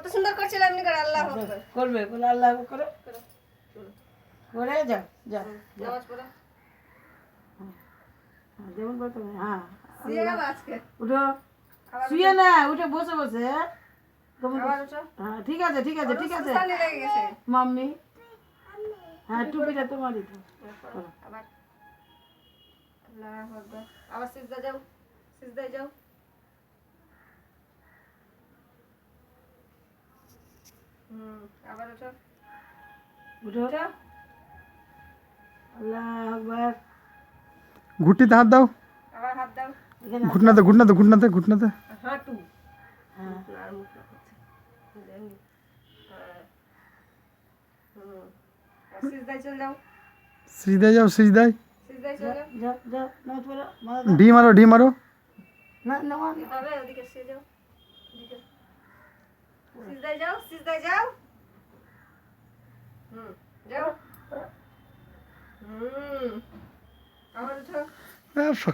কত সুন্দর করছিল এমনি করে আল্লাহ আকবার করবে বলে আল্লাহ করে করে যাও যাও নামাজ পড়ো যেমন করতে হবে হ্যাঁ দিয়ে গেল আজকে উঠো শুয়ে না উঠে বসে বসে আবার উঠো হ্যাঁ ঠিক আছে ঠিক আছে ঠিক আছে সুস্থানে লেগে গেছে মাম্মি হ্যাঁ টুপিটা তোমারই তো আবার আল্লাহ আকবার আবার সিজদা যাও সিজদায় যাও আবার উঠো উঠো আল্লাহ আকবার ঘুটনিতে হাত দাও আবার হাত দাও এখানে ঘুটনাতে হাঁটু হ্যাঁ আর মুখ না করছে জানি সিজদায় চলে যাও সিজদায় যাও সিজদায় সিজদায় চলে যাও যাও যাও নামাজ পড়ো ডি মারো না নামাজ তবে ওদিকে সে যাও ওদিকে সিজদায় যাও যাও আবার উঠো